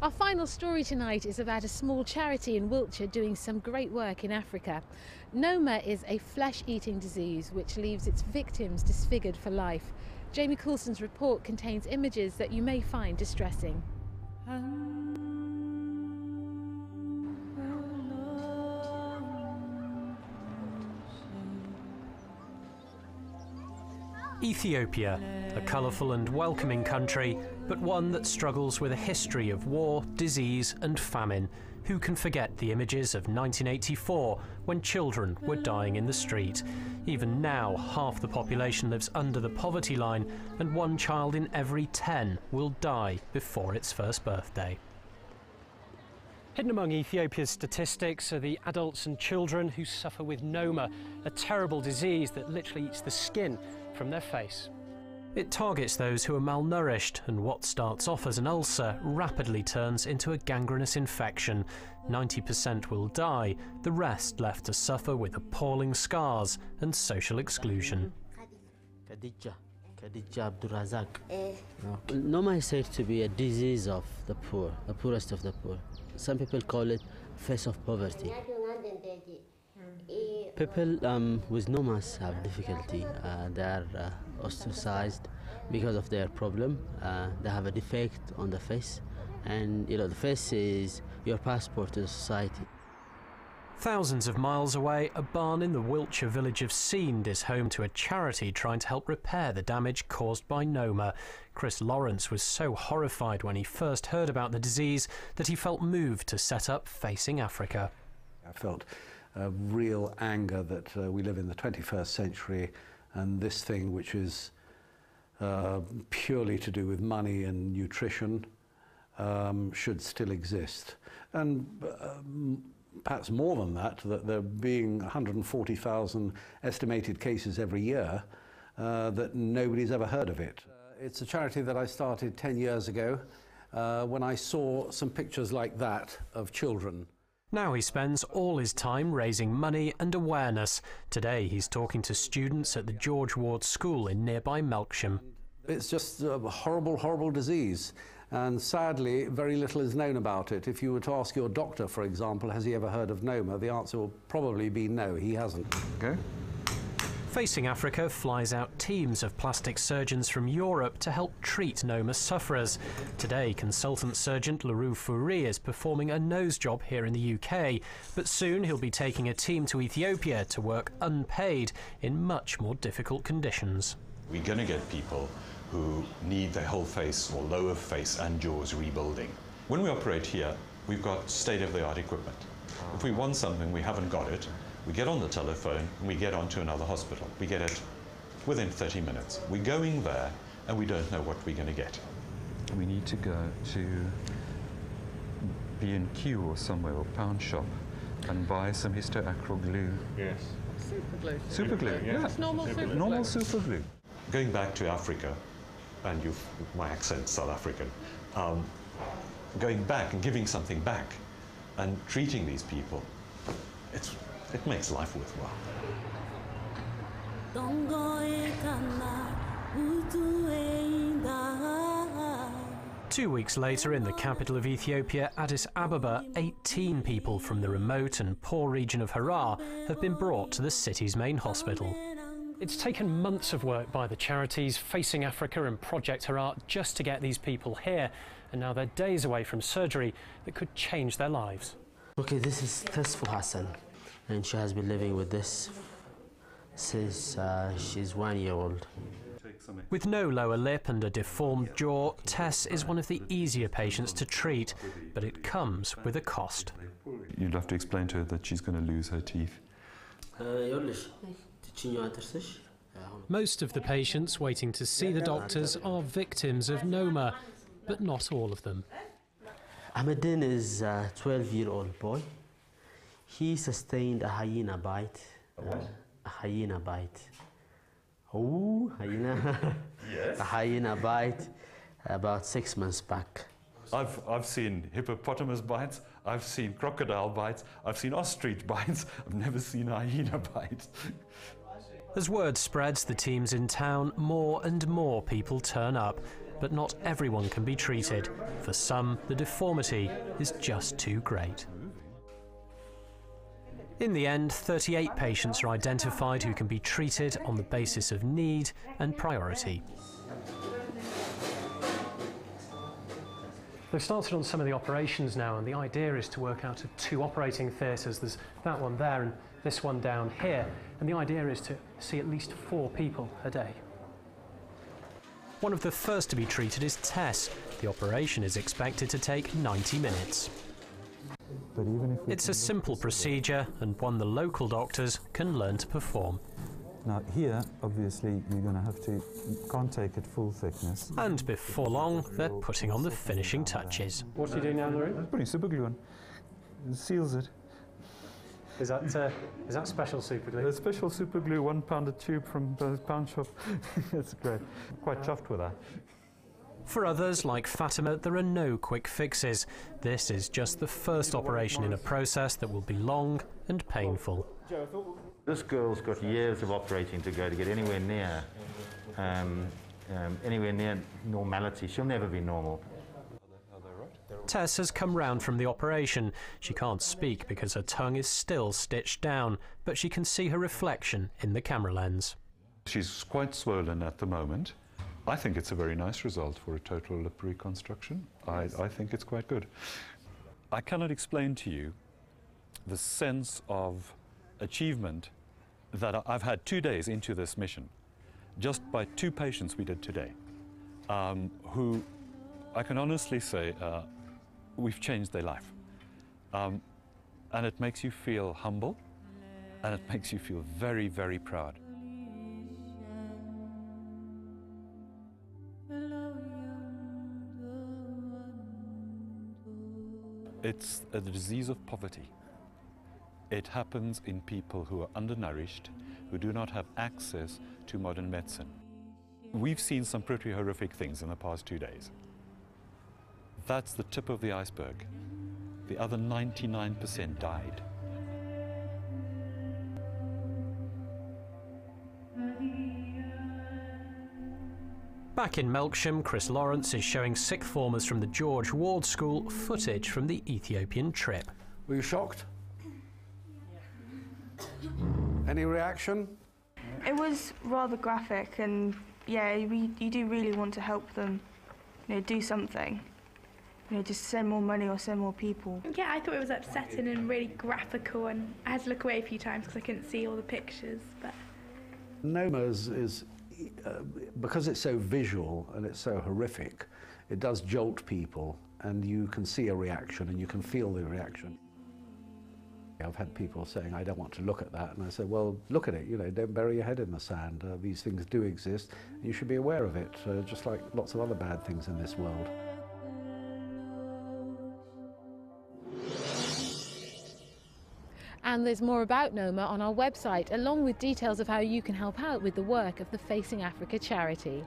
Our final story tonight is about a small charity in Wiltshire doing some great work in Africa. Noma is a flesh-eating disease which leaves its victims disfigured for life. Jamie Coulson's report contains images that you may find distressing. Ethiopia, a colourful and welcoming country, but one that struggles with a history of war, disease and famine. Who can forget the images of 1984 when children were dying in the street? Even now, half the population lives under the poverty line, and 1 child in every 10 will die before its first birthday. Hidden among Ethiopia's statistics are the adults and children who suffer with Noma, a terrible disease that literally eats the skin from their face. It targets those who are malnourished, and what starts off as an ulcer rapidly turns into a gangrenous infection. 90% will die, the rest left to suffer with appalling scars and social exclusion. Noma is said to be a disease of the poor, the poorest of the poor. Some people call it face of poverty. People with Nomas have difficulty. They are ostracized because of their problem. They have a defect on the face, and the face is your passport to the society. Thousands of miles away, a barn in the Wiltshire village of Seend is home to a charity trying to help repair the damage caused by Noma. Chris Lawrence was so horrified when he first heard about the disease that he felt moved to set up Facing Africa. I felt a real anger that we live in the 21st century, and this thing, which is purely to do with money and nutrition, should still exist. And perhaps more than that, that there being 140,000 estimated cases every year, that nobody's ever heard of it. It's a charity that I started 10 years ago when I saw some pictures like that of children. Now he spends all his time raising money and awareness. Today he's talking to students at the George Ward School in nearby Melksham. It's just a horrible, horrible disease, and sadly very little is known about it. If you were to ask your doctor, for example, has he ever heard of Noma, the answer will probably be no, he hasn't. Okay. Facing Africa flies out teams of plastic surgeons from Europe to help treat Noma sufferers. Today, consultant surgeon Roux Fourie is performing a nose job here in the UK, but soon he'll be taking a team to Ethiopia to work unpaid in much more difficult conditions. We're going to get people who need their whole face or lower face and jaws rebuilding. When we operate here, we've got state-of-the-art equipment. If we want something, we haven't got it, we get on the telephone and we get on to another hospital. We get it within 30 minutes. We're going there and we don't know what we're going to get. We need to go to B&Q or somewhere, or pound shop, and buy some histoacryl glue. Yes. Super glue. Super glue, yeah. It's normal super glue. Normal super glue. Going back to Africa, and my accent's South African, going back and giving something back and treating these people, it makes life worthwhile. 2 weeks later, in the capital of Ethiopia, Addis Ababa, 18 people from the remote and poor region of Harar have been brought to the city's main hospital. It's taken months of work by the charities Facing Africa and Project Harar just to get these people here, and now they're days away from surgery that could change their lives. Okay, this is Tesfu Hassan, and she has been living with this since she's 1 year old. With no lower lip and a deformed jaw, Tess is one of the easier patients to treat, but it comes with a cost. You'll have to explain to her that she's going to lose her teeth. Most of the patients waiting to see the doctors are victims of Noma, but not all of them. Ahmeddin is a 12-year-old boy. He sustained a hyena bite. A hyena bite. Oh, hyena. Yes. A hyena bite about 6 months back. I've seen hippopotamus bites, I've seen crocodile bites, I've seen ostrich bites, I've never seen a hyena bite. As word spreads the teams in town, more and more people turn up. but not everyone can be treated. For some, the deformity is just too great. In the end, 38 patients are identified who can be treated on the basis of need and priority. They've started on some of the operations now, and the idea is to work out of 2 operating theatres. There's that one there and this one down here, and the idea is to see at least 4 people a day. One of the first to be treated is Tess. The operation is expected to take 90 minutes. But even if it's a simple procedure and one the local doctors can learn to perform. Now here, obviously, you're going to have to, you can't take it full thickness. And before long, they're putting on the finishing touches. What are you doing now, Roux? I'm putting super glue on. It seals it. Is that special super glue? It's special super glue, £1 a tube from the pound shop. It's great. I'm quite chuffed with that. For others, like Fatima, there are no quick fixes. This is just the first operation in a process that will be long and painful. This girl's got years of operating to go to get anywhere near normality. She'll never be normal. Tess has come round from the operation. She can't speak because her tongue is still stitched down, but she can see her reflection in the camera lens. She's quite swollen at the moment. I think it's a very nice result for a total lip reconstruction. I think it's quite good. I cannot explain to you the sense of achievement that I've had 2 days into this mission, just by 2 patients we did today, who I can honestly say we've changed their life. And it makes you feel humble, and it makes you feel very, very proud. It's a disease of poverty. It happens in people who are undernourished, who do not have access to modern medicine. We've seen some pretty horrific things in the past 2 days. That's the tip of the iceberg. The other 99% died. Back in Melksham, Chris Lawrence is showing sixth formers from the George Ward School footage from the Ethiopian trip. Were you shocked? Any reaction? It was rather graphic, and yeah, you do really want to help them, do something. Just send more money or send more people. Yeah, I thought it was upsetting and really graphical, and I had to look away a few times because I couldn't see all the pictures. But Noma is because it's so visual and it's so horrific, it does jolt people, and you can see a reaction and you can feel the reaction. I've had people saying, I don't want to look at that, and I said, well, look at it, don't bury your head in the sand. These things do exist, and you should be aware of it, just like lots of other bad things in this world. And there's more about Noma on our website, along with details of how you can help out with the work of the Facing Africa charity.